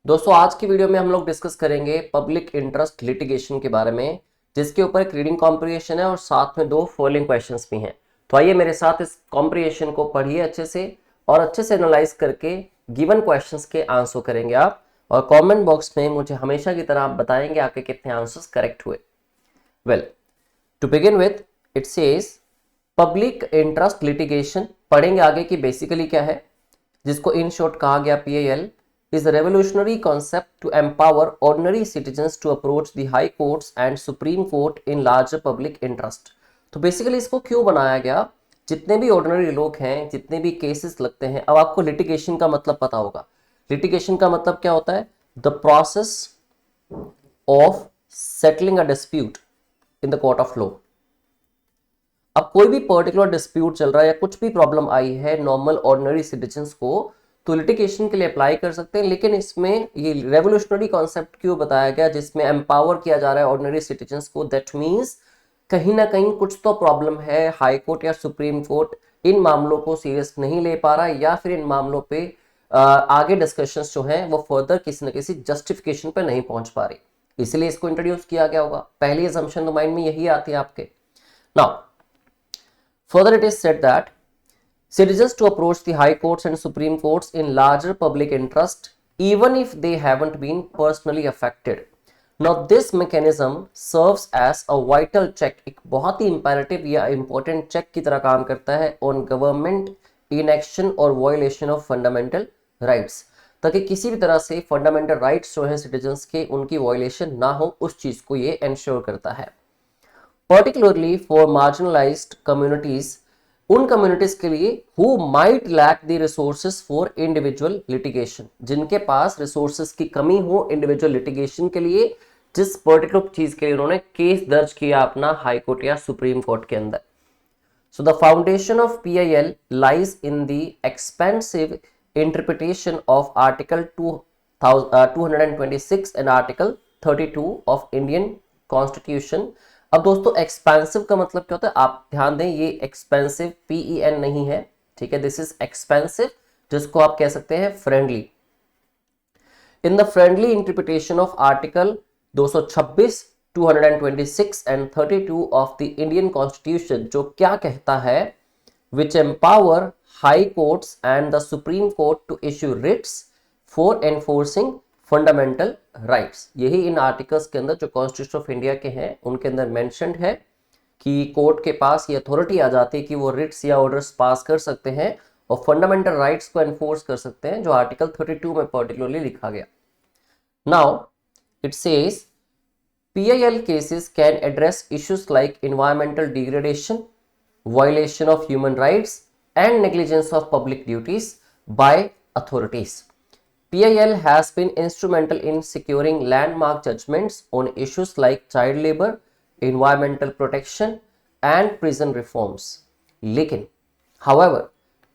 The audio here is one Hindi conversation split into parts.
दोस्तों आज की वीडियो में हम लोग डिस्कस करेंगे पब्लिक इंटरेस्ट लिटिगेशन के बारे में, जिसके ऊपर एक रीडिंग कॉम्प्रिहेंशन है और साथ में 2 फॉलोइंग क्वेश्चंस भी हैं। तो आइए मेरे साथ इस कॉम्प्रिहेंशन को पढ़िए अच्छे से और अच्छे से एनालाइज करके गिवन क्वेश्चंस के आंसर करेंगे आप, और कमेंट बॉक्स में मुझे हमेशा की तरह आप बताएंगे आपके कितने आंसर्स करेक्ट हुए। Well, to begin with it says public interest litigation. पढ़ेंगे आगे कि बेसिकली क्या है, जिसको इन शॉर्ट कहा गया PIL is a revolutionary concept to empower ordinary citizens to approach the high courts and supreme court in larger public interest। तो बेसिकली इसको क्यों बनाया गया, जितने भी ऑर्डिनरी लोग हैं, जितने भी केसेस लगते हैं। अब आपको लिटिगेशन का मतलब पता होगा। लिटिगेशन का मतलब क्या होता है? The process of settling a dispute in the court of law. अब कोई भी पर्टिकुलर डिस्प्यूट चल रहा है या कुछ भी प्रॉब्लम आई है नॉर्मल ऑर्डिनरी सिटीजन्स को, तो लिटिगेशन के लिए अप्लाई कर सकते हैं। लेकिन इसमें ये रेवोल्यूशनरी कॉन्सेप्ट क्यों बताया गया, जिसमें एम्पावर किया जा रहा है ऑर्डिनरी सिटीजन्स को। दैट मीन्स कहीं ना कहीं कुछ तो प्रॉब्लम है, हाई कोर्ट या सुप्रीम कोर्ट इन मामलों को सीरियस नहीं ले पा रहा, या फिर इन मामलों पे आगे डिस्कशंस जो हैं वो फर्दर किसी न किसी जस्टिफिकेशन पे नहीं पहुंच पा रही, इसलिए इसको इंट्रोड्यूस किया गया होगा। पहली असम्पशन तो माइंड में यही आती है आपके। Now further it is said that citizens to approach the high courts and supreme courts in larger public interest even if they haven't been personally affected। Now this mechanism serves as a vital check, एक बहुत ही imperative या important check की तरह काम करता है on government inaction और violation of fundamental rights, ताकि किसी भी तरह से fundamental rights जो हैं citizens के, उनकी violation ना हो, उस चीज को ये ensure करता है। Particularly for marginalized communities, उन कम्युनिटीज के लिए who might lack the resources for individual litigation, जिनके पास रिसोर्सेस की कमी हो इंडिविजुअल लिटिगेशन के लिए, जिस पर्टिकुलर चीज के लिए उन्होंने केस दर्ज किया अपना हाई कोर्ट या सुप्रीम कोर्ट के अंदर। So the foundation of PIL lies in the expansive interpretation of Article 226 and Article 32 of Indian Constitution। अब दोस्तों एक्सपेंसिव का मतलब क्या होता है, आप ध्यान दें, ये एक्सपेंसिव PEN नहीं है, ठीक है। दिस इज एक्सपेंसिव, जिसको आप कह सकते हैं friendly. In the friendly interpretation of article 226, 226 and 32 of the Indian constitution, जो क्या कहता है, which empower high courts and the supreme court to issue writs for enforcing fundamental rights. यही इन आर्टिकल्स के अंदर जो कॉन्स्टिट्यूशन ऑफ इंडिया के हैं उनके अंदर मेंशन्ड है कि कोर्ट के पास ये अथॉरिटी आ जाती है कि वो रिट्स या ऑर्डर्स पास कर सकते हैं और फंडामेंटल राइट्स को एनफोर्स कर सकते हैं, जो आर्टिकल 32 में पर्टिकुलरली लिखा गया। Now it says PIL cases can address issues like environmental degradation, violation of human rights and negligence of public duties by authorities। PIL has been instrumental in securing landmark judgments on issues like child labor, environmental protection, and prison reforms। लेकिन, however,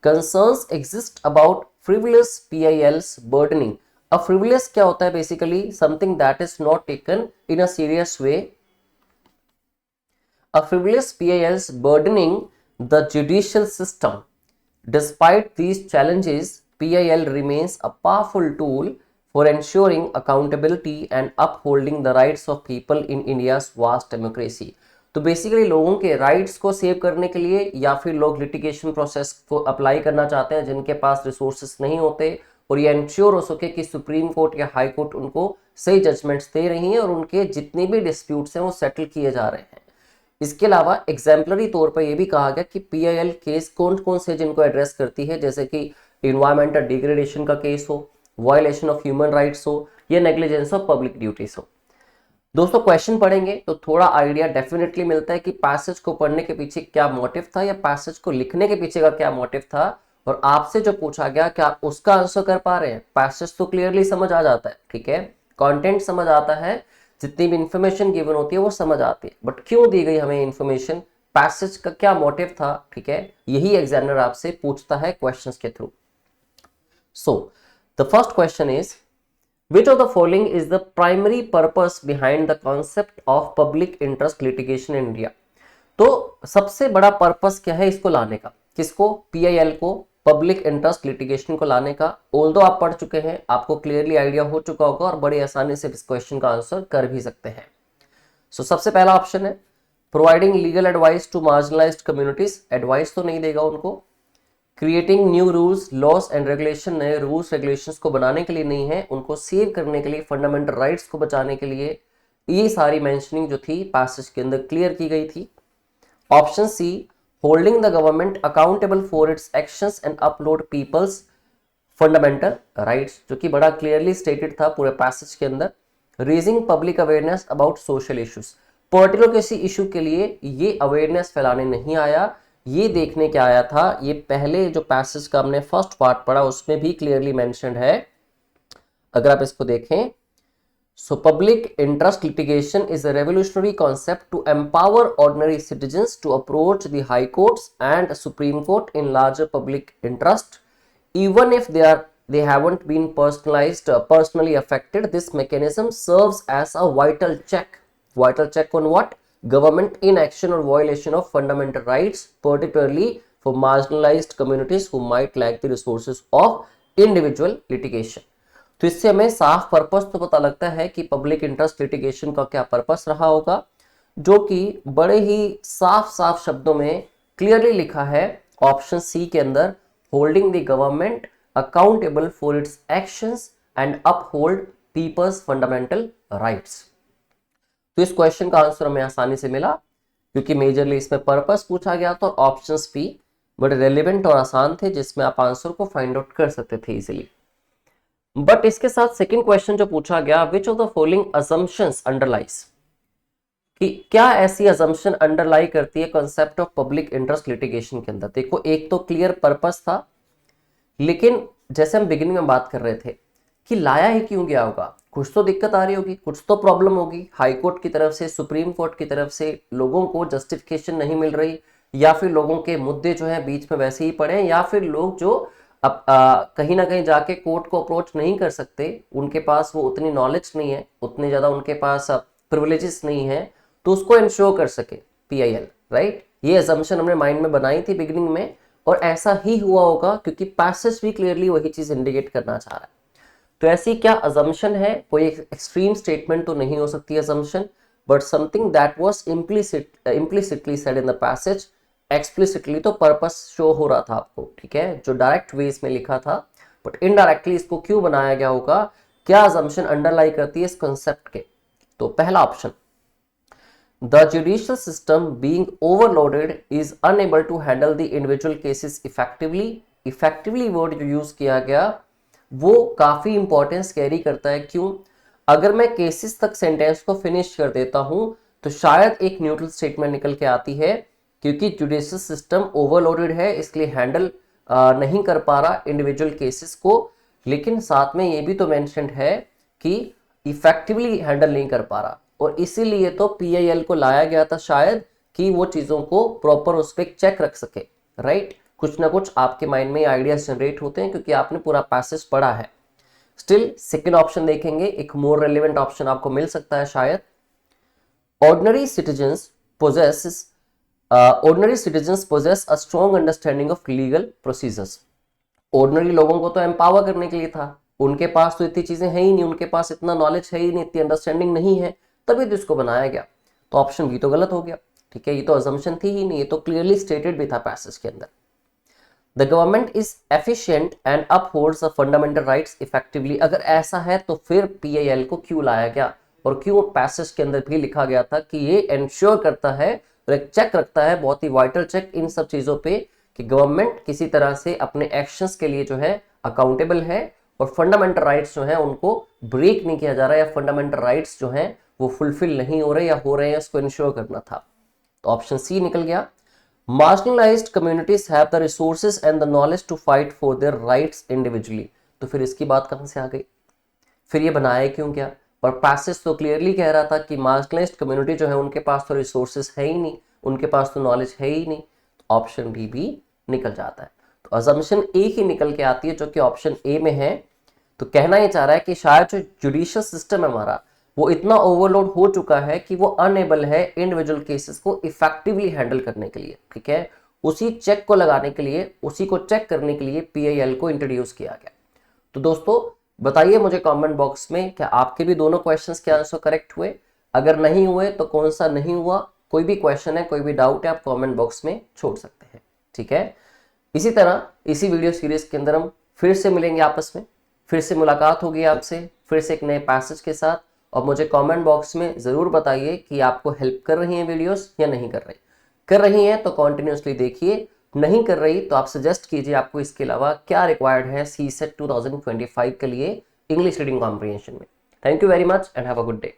concerns exist about frivolous PIL's burdening। अब frivolous क्या होता है? Basically, something that is not taken in a serious way। A frivolous PIL's burdening the judicial system। Despite these challenges, PIL remains a powerful tool for ensuring accountability and upholding the rights of people in India's vast democracy। तो बेसिकली लोगों के राइट्स को सेव करने के लिए, या फिर लोग लिटिगेशन प्रोसेस को अप्लाई करना चाहते हैं जिनके पास रिसोर्सेस नहीं होते, और ये इंश्योर हो सके कि सुप्रीम कोर्ट या हाई कोर्ट उनको सही जजमेंट्स दे रही हैं और उनके जितने भी डिस्प्यूट्स हैं वो सेटल किए जा रहे हैं। इसके अलावा एग्जाम्पलरी तौर पर यह भी कहा गया कि PIL केस कौन कौन से जिनको एड्रेस करती है, जैसे कि इन्वायरमेंटल डिग्रेडेशन का केस हो, वायलेशन ऑफ ह्यूमन राइट्स हो, या नेग्लिजेंस ऑफ पब्लिक ड्यूटीज हो। दोस्तों क्वेश्चन पढ़ेंगे तो थोड़ा आइडिया डेफिनेटली मिलता है कि पैसेज को पढ़ने के पीछे क्या मोटिव था, या पैसेज को लिखने के पीछे का क्या मोटिव था, और आपसे जो पूछा गया क्या आप उसका आंसर कर पा रहे हैं। पैसेज तो क्लियरली समझ आ जाता है, ठीक है, कंटेंट समझ आता है, जितनी भी इंफॉर्मेशन गिवन होती है वो समझ आती है, बट क्यों दी गई हमें इंफॉर्मेशन, पैसेज का क्या मोटिव था, ठीक है, यही एग्जामिनर आपसे पूछता है क्वेश्चंस के through. So, the first question is, which of the following is the primary purpose behind the concept of public interest litigation in India? तो सबसे बड़ा पर्पस क्या है इसको लाने का, किसको? PIL को पब्लिक इंटरेस्ट लिटिगेशन को लाने का। ऑल्दो आप पढ़ चुके हैं, आपको क्लियरली आइडिया हो चुका होगा और बड़ी आसानी से इस क्वेश्चन का आंसर कर भी सकते हैं। सो सबसे पहला ऑप्शन है providing legal advice to marginalised communities, advice तो नहीं देगा उनको। Creating new rules laws and regulation, नए रूल्स रेगुलेशंस को बनाने के लिए नहीं है, उनको सेव करने के लिए, फंडामेंटल राइट्स को बचाने के लिए। ये सारी मेंशनिंग जो थी पैसेज के अंदर क्लियर की गई थी। Option C holding the government accountable for its actions and upload people's fundamental rights, जो कि बड़ा क्लियरली स्टेटेड था पूरे पैसेज के अंदर। Raising public awareness about social issues, particular किसी इशू के लिए ये अवेयरनेस फैलाने नहीं आया, ये देखने क्या आया था, ये पहले जो पैसेज का हमने फर्स्ट पार्ट पढ़ा उसमें भी क्लियरली मेंशन्ड है। अगर आप इसको देखें, so public interest litigation is a revolutionary concept to empower ordinary citizens to approach the high courts and supreme court in larger public interest even if they haven't been personally affected. This mechanism serves as a vital check on what government inaction or violation of fundamental rights, particularly for marginalized communities who might lack the resources of individual litigation. तो इससे हमें साफ पर्पस तो पता लगता है कि पब्लिक इंटरेस्ट लिटिगेशन का क्या पर्पस रहा होगा, जो कि बड़े ही साफ शब्दों में क्लियरली लिखा है ऑप्शन सी के अंदर, holding the government accountable for its actions and uphold people's fundamental rights. तो इस क्वेश्चन का आंसर हमें आसानी से मिला क्योंकि मेजरली इसमें पर्पस पूछा गया था और ऑप्शंस भी बड़े रेलेवेंट और आसान थे जिसमें आप आंसर को फाइंड आउट कर सकते थे इजीली। बट इसके साथ सेकंड क्वेश्चन जो पूछा गया, which of the following assumptions underlies, कि क्या ऐसी असम्पशन अंडरलाई करती है concept of public interest litigation के अंदर। देखो, एक तो क्लियर पर्पस था, लेकिन जैसे हम बिगिनिंग में बात कर रहे थे कि लाया ही क्यों गया होगा, कुछ तो दिक्कत आ रही होगी, कुछ तो प्रॉब्लम होगी, हाई कोर्ट की तरफ से, सुप्रीम कोर्ट की तरफ से लोगों को जस्टिफिकेशन नहीं मिल रही, या फिर लोगों के मुद्दे जो है बीच में वैसे ही पड़े हैं, या फिर लोग जो अब कहीं ना कहीं जाके कोर्ट को अप्रोच नहीं कर सकते, उनके पास वो उतनी नॉलेज नहीं है, उतने ज्यादा उनके पास प्रिविलेजेस नहीं है, तो उसको इंश्योर कर सके पीआईएल, राइट। ये असम्पशन हमने माइंड में बनाई थी बिगिनिंग में और ऐसा ही हुआ होगा क्योंकि पैसेज भी क्लियरली वही चीज इंडिकेट करना चाह रहा है। तो ऐसी क्या असम्पशन है, कोई एक्सट्रीम स्टेटमेंट तो नहीं हो सकती assumption, but something that was implicitly said in the passage, explicitly तो पर्पस शो हो रहा था आपको, ठीक है, जो डायरेक्ट वेज में लिखा था, बट इनडायरेक्टली इसको क्यों बनाया गया होगा, क्या असम्पशन अंडरलाई करती है इस कंसेप्ट के। तो पहला option, the judicial system being overloaded is unable to handle the individual cases effectively. effectively word जो यूज किया गया वो काफी इंपॉर्टेंस कैरी करता है। क्यों? अगर मैं केसेस तक सेंटेंस को फिनिश कर देता हूं तो शायद एक न्यूट्रल स्टेटमेंट निकल के आती है, क्योंकि जुडिशियल सिस्टम ओवरलोडेड है इसलिए हैंडल नहीं कर पा रहा इंडिविजुअल केसेस को, लेकिन साथ में ये भी तो मेंशन्ड है कि इफेक्टिवली हैंडल नहीं कर पा रहा, और इसीलिए तो पीआईएल को लाया गया था शायद कि वो चीजों को प्रॉपर उस पर चेक रख सके, राइट। कुछ ना कुछ आपके माइंड में आइडियाज जनरेट होते हैं क्योंकि आपने पूरा पैसेज पढ़ा है। स्टिल सेकंड ऑप्शन देखेंगे, एक मोर रेलेवेंट ऑप्शन आपको मिल सकता है शायद। Ordinary citizens possess a strong understanding of legal procedures. Ordinary लोगों को तो एम्पावर करने के लिए था, उनके पास तो इतनी चीजें है ही नहीं, उनके पास इतना नॉलेज है ही नहीं, इतनी अंडरस्टैंडिंग नहीं है, तभी तो इसको बनाया गया। तो ऑप्शन बी तो गलत हो गया, ठीक है, ये तो अजम्पशन थी ही नहीं, ये तो क्लियरली स्टेटेड भी था पैसेज के अंदर। The government is efficient and upholds the fundamental rights effectively. अगर ऐसा है तो फिर पीआईएल को क्यों लाया गया और क्यों पैसेज के अंदर भी लिखा गया था कि ये इंश्योर करता है और एक चेक रखता है, बहुत ही वाइटल चेक इन सब चीजों पे, कि गवर्नमेंट किसी तरह से अपने एक्शंस के लिए जो है अकाउंटेबल है और फंडामेंटल राइट्स जो है उनको ब्रेक नहीं किया जा रहा है, या फंडामेंटल राइट्स जो है वो फुलफिल नहीं हो रहे या हो रहे हैं, इसको इंश्योर करना था। तो ऑप्शन सी निकल गया। Marginalised communities have the resources and the knowledge to fight for their rights individually. तो फिर इसकी बात कहां से आ गई, फिर ये बनाया क्यों क्या? और पैसेज तो क्लियरली कह रहा था कि मार्जिनलाइज्ड कम्युनिटी जो है उनके पास तो रिसोर्सेज है ही नहीं, उनके पास तो नॉलेज है ही नहीं, तो ऑप्शन बी भी निकल जाता है। तो अजम्पशन ए ही निकल के आती है जो कि ऑप्शन ए में है। तो कहना ये चाह रहा है कि शायद जो जुडिशियल सिस्टम है हमारा वो इतना ओवरलोड हो चुका है कि वो अनएबल है इंडिविजुअल केसेस को इफेक्टिवली हैंडल करने के लिए, ठीक है, उसी चेक को लगाने के लिए, उसी को चेक करने के लिए PIL को इंट्रोड्यूस किया गया। तो दोस्तों बताइए मुझे कमेंट बॉक्स में, क्या आपके भी दोनों क्वेश्चंस के आंसर करेक्ट हुए? अगर नहीं हुए तो कौन सा नहीं हुआ? कोई भी क्वेश्चन है, कोई भी डाउट है, आप कमेंट बॉक्स में छोड़ सकते हैं, ठीक है। इसी तरह इसी वीडियो सीरीज के अंदर हम फिर से मिलेंगे आपस में, फिर से मुलाकात होगी आपसे, फिर से एक नए पैसेज के साथ। और मुझे कमेंट बॉक्स में ज़रूर बताइए कि आपको हेल्प कर रही हैं वीडियोस या नहीं कर रही। कर रही हैं तो कॉन्टिन्यूसली देखिए, नहीं कर रही तो आप सजेस्ट कीजिए आपको इसके अलावा क्या रिक्वायर्ड है CSET 2025 के लिए इंग्लिश रीडिंग कॉम्प्रिहेंशन में। Thank you very much and have a good day.